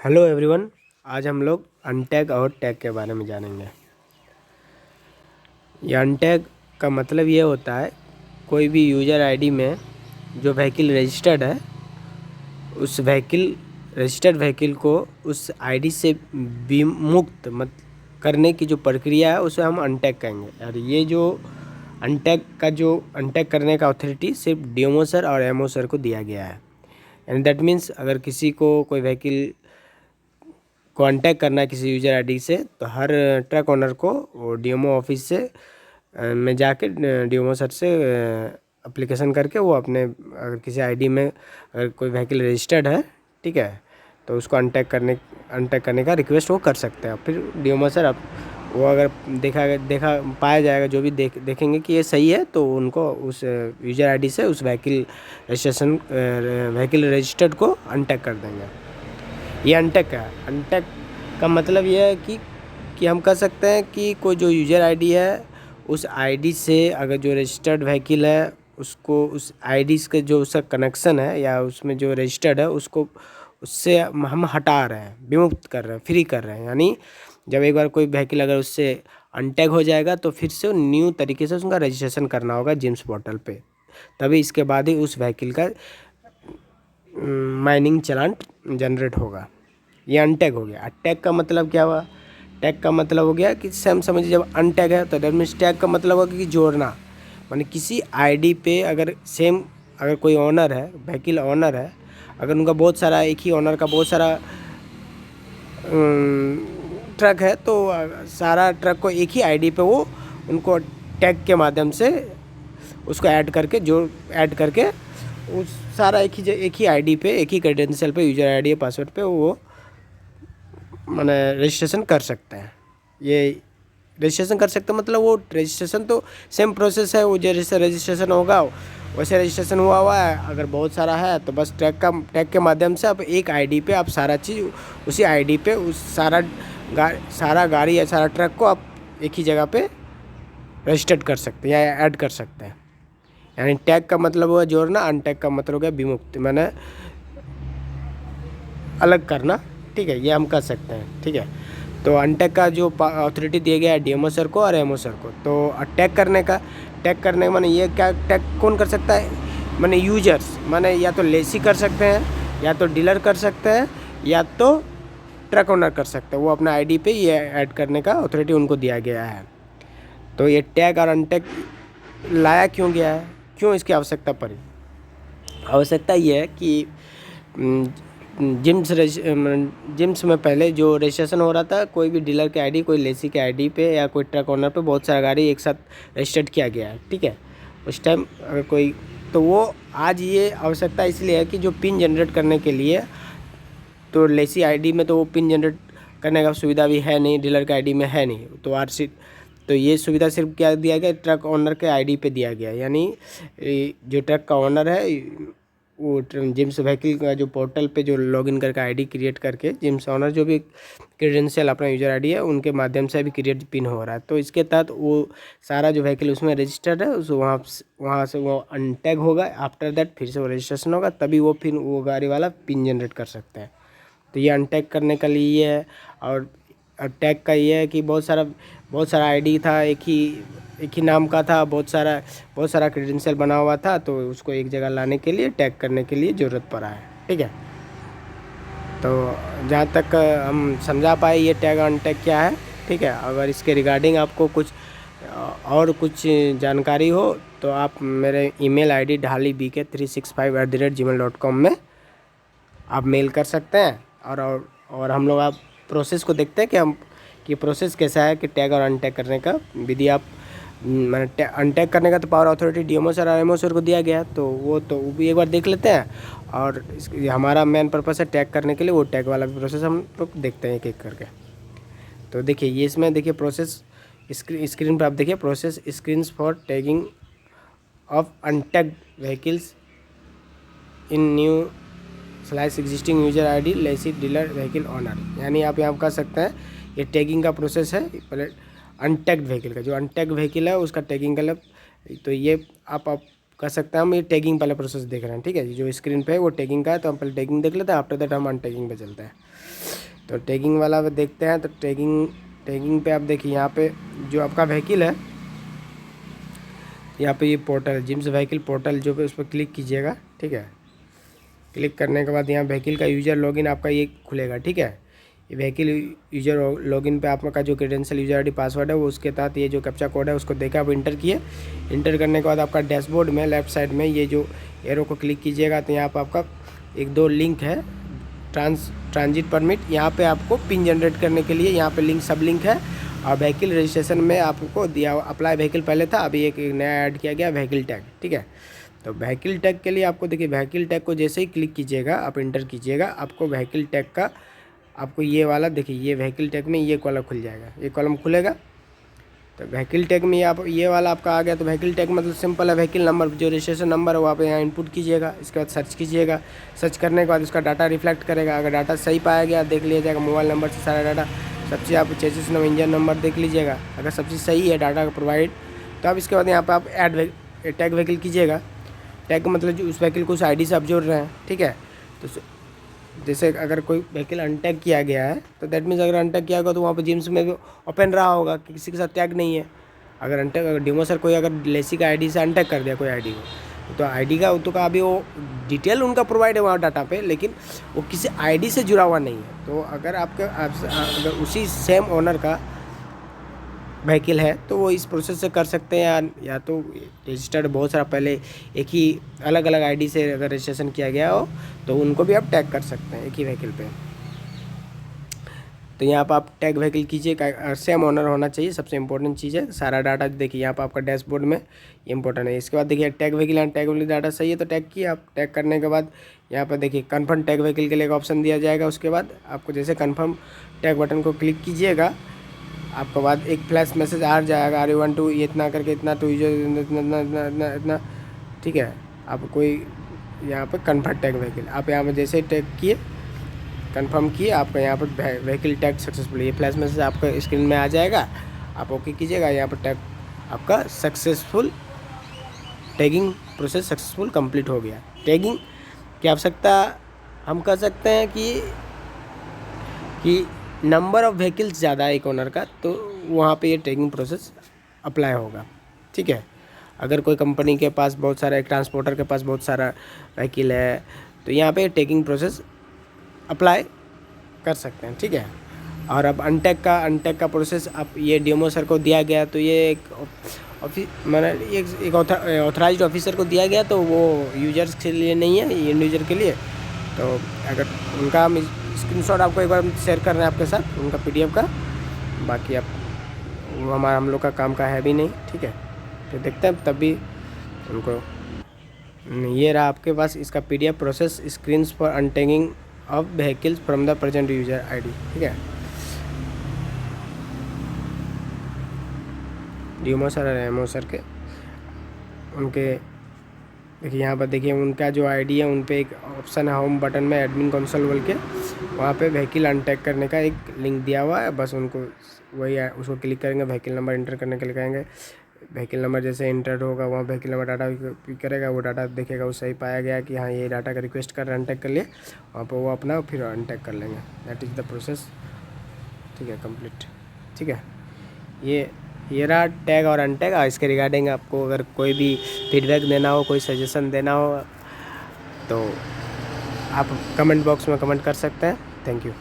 Hello everyone. आज हम लोग अनटैग और टैग के बारे में जानेंगे। ये अनटैग का मतलब ये होता है कोई भी यूज़र आईडी में जो व्हीकल रजिस्टर्ड है उस रजिस्टर्ड व्हीकल को उस आईडी से विमुक्त मत करने की जो प्रक्रिया है उसे हम अनटैग कहेंगे। और ये जो अनटैग करने का अथॉरिटी सिर्फ डीएमओ सर और एमओ सर को दिया गया है। एंड दैट मीन्स अगर किसी को कोई व्हीकल कांटेक्ट करना है किसी यूज़र आईडी से तो हर ट्रक ओनर को वो डीएमओ ऑफिस से में जाके डीएमओ सर से एप्लीकेशन करके वो अपने अगर किसी आईडी में अगर कोई व्हीकल रजिस्टर्ड है, ठीक है, तो उसको अनटैग करने का रिक्वेस्ट वो कर सकते हैं। फिर डीएमओ सर अब वो अगर देखा पाया जाएगा, जो भी देखेंगे कि ये सही है तो उनको उस यूज़र आईडी से उस व्हीकल रजिस्टर्ड को अनटैग कर देंगे। ये अनटैग का मतलब ये है कि हम कह सकते हैं कि कोई जो यूज़र आईडी है उस आईडी से अगर जो रजिस्टर्ड व्हीकल है उसको उस आईडी के जो उसका कनेक्शन है या उसमें जो रजिस्टर्ड है उसको उससे हम हटा रहे हैं, विमुक्त कर रहे हैं, फ्री कर रहे हैं। यानी जब एक बार कोई व्हीकल अगर उससे अनटैग हो जाएगा तो फिर से न्यू तरीके से उसका रजिस्ट्रेशन करना होगा जिम्स पोर्टल पे, तभी इसके बाद ही उस व्हीकल का माइनिंग चालान जनरेट होगा। ये अनटैग हो गया। टैग का मतलब क्या हुआ? टैग का मतलब हो गया कि सेम समझिए, जब अनटैग है तो दैट मीन्स टैग का मतलब होगा कि जोड़ना, माने किसी आईडी पे अगर कोई ओनर है, व्हीकल ओनर है, अगर उनका बहुत सारा एक ही ओनर का बहुत सारा ट्रक है तो सारा ट्रक को एक ही आईडी पे वो उनको टैग के माध्यम से उसको ऐड करके उस सारा एक ही आईडी पे, एक ही क्रेडेंशियल पे, यूज़र आईडी पासवर्ड पे वो माने रजिस्ट्रेशन कर सकते हैं। ये रजिस्ट्रेशन कर सकते हैं मतलब वो रजिस्ट्रेशन तो सेम प्रोसेस है, वो जैसे रजिस्ट्रेशन होगा वैसे रजिस्ट्रेशन हुआ है। अगर बहुत सारा है तो बस टैग के माध्यम से आप एक आईडी पे आप सारा चीज़ उसी आईडी पे उस सारा गाड़ी या सारा ट्रक को आप एक ही जगह पे रजिस्टर्ड कर सकते हैं या ऐड कर सकते हैं। यानी टैग का मतलब हुआ जोड़ना, अनटैग का मतलब हो गया विमुक्त, मैंने अलग करना, ठीक है, ये हम कर सकते हैं। ठीक है, तो अनटैग का जो अथॉरिटी दिया गया है डीएमओ सर को और एमओ सर को। तो टैग करने का माने ये क्या, टैग कौन कर सकता है? माने यूजर्स, माने या तो लेसी कर सकते हैं, या तो डीलर कर सकते हैं, या तो ट्रक ओनर कर सकते हैं। वो अपना आईडी पे ये ऐड करने का अथॉरिटी उनको दिया गया है। तो ये टैग और अनटैग लाया क्यों गया है, क्यों इसकी आवश्यकता पड़ी? आवश्यकता ये है कि जिम्स में पहले जो रजिस्ट्रेशन हो रहा था, कोई भी डीलर के आईडी, कोई लेसी के आईडी पे या कोई ट्रक ओनर पे बहुत सारा गाड़ी एक साथ रजिस्टर्ड किया गया है, ठीक है। उस टाइम अगर कोई, तो वो आज ये आवश्यकता इसलिए है कि जो पिन जनरेट करने के लिए, तो लेसी आईडी में तो वो पिन जनरेट करने का सुविधा भी है नहीं, डीलर के आईडी में है नहीं, तो आरसी तो ये सुविधा सिर्फ क्या दिया गया, ट्रक ओनर के आईडी पे दिया गया। यानी जो ट्रक का ओनर है वो जिम्स व्हीकल का जो पोर्टल पे जो लॉगिन करके आईडी क्रिएट करके जिम्स ओनर जो भी क्रेडेंशियल अपना यूज़र आईडी है उनके माध्यम से अभी क्रिएट पिन हो रहा है। तो इसके तहत वो सारा जो व्हीकल उसमें रजिस्टर्ड है उस वहाँ से वो अनटैग होगा। आफ्टर दैट फिर से वो रजिस्ट्रेशन होगा, तभी वो फिर वो गाड़ी वाला पिन जनरेट कर सकते हैं। तो ये अनटैग करने के लिए ये है। और टैग का ये है कि बहुत सारा आईडी था, एक ही नाम का था, बहुत सारा क्रेडेंशियल बना हुआ था, तो उसको एक जगह लाने के लिए टैग करने के लिए ज़रूरत पड़ा है। ठीक है, तो जहाँ तक हम समझा पाए ये टैग अनटैग क्या है, ठीक है। अगर इसके रिगार्डिंग आपको कुछ जानकारी हो तो आप मेरे ईमेल आईडी dhalibk365@gmail.com में आप मेल कर सकते हैं। और हम लोग आप प्रोसेस को देखते हैं कि प्रोसेस कैसा है कि टैग और अनटैग करने का विधि। आप मैंने अनटैग करने का तो पावर अथॉरिटी डीएमओ सर और एमओ सर को दिया गया, तो वो भी एक बार देख लेते हैं। और हमारा मेन पर्पस है टैग करने के लिए, वो टैग वाला भी प्रोसेस हम लोग देखते हैं एक एक करके। तो देखिए ये इसमें देखिए प्रोसेस स्क्रीन पर आप देखिए, process screen for tagging of untagged vehicles in new slash existing user ID lessee dealer vehicle owner. यानी आप यहाँ कर सकते हैं ये टैगिंग का प्रोसेस है। पहले अनटैग्ड व्हीकल का, जो अनटैग्ड व्हीकल है उसका टैगिंग का, तो ये आप कर सकते हैं। हम ये टैगिंग पहले प्रोसेस देख रहे हैं, ठीक है। जो स्क्रीन पे है वो टैगिंग का है, तो हम पहले टैगिंग देख लेते हैं, आफ्टर दैट हम अनटैगिंग पे चलते हैं। तो टैगिंग वाला देखते हैं। तो टैगिंग पे आप देखिए, यहाँ पे जो आपका व्हीकल है, यहाँ पे ये पोर्टल जिम्स व्हीकल पोर्टल जो पे उस पर क्लिक कीजिएगा, ठीक है। क्लिक करने के बाद यहाँ व्हीकल का यूज़र लॉगिन आपका ये खुलेगा, ठीक है। ये व्हीकल यूज़र लॉगिन पे आपका जो क्रेडेंशियल यूज़र आईडी पासवर्ड है वो उसके तहत ये जो कैप्चा कोड है उसको देकर आप इंटर किए। इंटर करने के बाद आपका डैशबोर्ड में लेफ्ट साइड में ये जो एरो को क्लिक कीजिएगा तो यहाँ पर आपका 1-2 लिंक है, ट्रांजिट परमिट। यहाँ पे आपको पिन जनरेट करने के लिए यहाँ पे लिंक सब लिंक है। और व्हीकल रजिस्ट्रेशन में आपको दिया अप्लाई व्हीकल पहले था, अभी एक नया ऐड किया गया व्हीकल टैग, ठीक है। तो व्हीकल टैग के लिए आपको देखिए, व्हीकल टैग को जैसे ही क्लिक कीजिएगा आप इंटर कीजिएगा, आपको व्हीकल टैग का आपको ये वाला देखिए, ये व्हीकल टैग में ये कॉलम खुल जाएगा, ये कॉलम खुलेगा। तो व्हीकल टैग में आप ये वाला आपका आ गया। तो व्हीकल टैग मतलब सिंपल है, व्हीकल नंबर जो रजिस्ट्रेशन नंबर है वो आप यहाँ इनपुट कीजिएगा। इसके बाद सर्च कीजिएगा, सर्च करने के बाद उसका डाटा रिफ्लेक्ट करेगा। अगर डाटा सही पाया गया देख लिया जाएगा, मोबाइल नंबर से सारा डाटा, सब चीज़ आप चेसिस नंबर, इंजन नंबर देख लीजिएगा। अगर सब चीज़ सही है डाटा का प्रोवाइड, तो अब इसके बाद यहाँ पर आप ऐड टैग व्हीकल कीजिएगा। टैग मतलब जो उस व्हीकल को उस आईडी से आप जोड़ रहे हैं, ठीक है। तो जैसे अगर कोई व्हीकल अनटैग किया गया है तो दैट मीन्स अगर अनटैग किया होगा तो वहाँ पर जिम्स में भी ओपन रहा होगा कि किसी के साथ टैग नहीं है। अगर अनटैग, अगर डिमो सर कोई अगर लेसी का आईडी से अनटैग कर दिया कोई आईडी को, तो आईडी का तो का अभी वो डिटेल उनका प्रोवाइड है वहाँ डाटा पे, लेकिन वो किसी आईडी से जुड़ा हुआ नहीं है। तो अगर अगर उसी सेम ओनर का व्हीकल है तो वो इस प्रोसेस से कर सकते हैं, या तो रजिस्टर्ड बहुत सारा पहले एक ही अलग अलग आईडी से अगर रजिस्ट्रेशन किया गया हो तो उनको भी आप टैग कर सकते हैं एक ही व्हीकल पे। तो यहाँ पर आप टैग व्हीकल कीजिए, सेम ओनर होना चाहिए, सबसे इंपॉर्टेंट चीज़ है। सारा डाटा देखिए यहाँ पर आपका डैशबोर्ड में इंपॉर्टेंट है। इसके बाद देखिए टैग व्हीकल, यहाँ टैग व्हीकल डाटा सही है तो टैग किए आप। टैग करने के बाद यहाँ पर देखिए कन्फर्म टैग व्हीकल के लिए एक ऑप्शन दिया जाएगा। उसके बाद आपको जैसे कन्फर्म टैग बटन को क्लिक कीजिएगा, आपके बाद एक फ्लैश मैसेज आ जाएगा, आर यू वांट टू ये इतना करके इतना टू इतना, ठीक है। आप कोई यहाँ पर कन्फर्म टैग व्हीकल आप यहाँ पर जैसे टैग किए, कंफर्म किए, आपका यहाँ पर व्हीकल टैग सक्सेसफुल, ये फ्लैश मैसेज आपका स्क्रीन में आ जाएगा। आप ओके कीजिएगा, यहाँ पर टैग आपका successful, tagging process successful complete हो गया। टैगिंग की आवश्यकता हम कह सकते हैं कि नंबर ऑफ़ व्हीकल्स ज़्यादा है एक ओनर का, तो वहाँ पे ये टैगिंग प्रोसेस अप्लाई होगा, ठीक है। अगर कोई कंपनी के पास बहुत सारा, एक ट्रांसपोर्टर के पास बहुत सारा व्हीकल है तो यहाँ पे टैगिंग प्रोसेस अप्लाई कर सकते हैं, ठीक है। और अब अनटैग का प्रोसेस अब ये डेमो सर को दिया गया, तो ये एक ऑथराइज्ड ऑफिसर को दिया गया, तो वो यूजर्स के लिए नहीं है, एंड यूजर के लिए। तो अगर उनका हम स्क्रीनशॉट आपको एक बार शेयर कर रहे हैं आपके साथ, उनका PDF का, बाकी आप वो हम लोग का काम का है भी नहीं, ठीक है। तो देखते हैं तब भी उनको, ये रहा आपके पास इसका PDF process screen for untagging of vehicles from the present user ID, ठीक है। डीमो सर और एमओ सर के उनके देखिए, यहाँ पर देखिए उनका जो आईडी है उन पे एक ऑप्शन है होम बटन में एडमिन कंसोल बोल के, वहाँ पे व्हीकल अनटैग करने का एक लिंक दिया हुआ है। बस उनको वही है, उसको क्लिक करेंगे, व्हीकल नंबर इंटर करने के लिए कहेंगे। व्हीकल नंबर जैसे इंटर होगा वहाँ व्हीकल नंबर डाटा पिक करेगा, वो डाटा देखेगा वो सही पाया गया कि हाँ ये डाटा का रिक्वेस्ट कर अनटैग कर लिए, वहाँ पर वो अपना फिर अनटैग कर लेंगे। दैट इज़ द प्रोसेस, ठीक है, कंप्लीट, ठीक है। ये रहा टैग और अनटैग। इसके रिगार्डिंग आपको अगर कोई भी फीडबैक देना हो, कोई सजेशन देना हो, तो आप कमेंट बॉक्स में कमेंट कर सकते हैं। Thank you.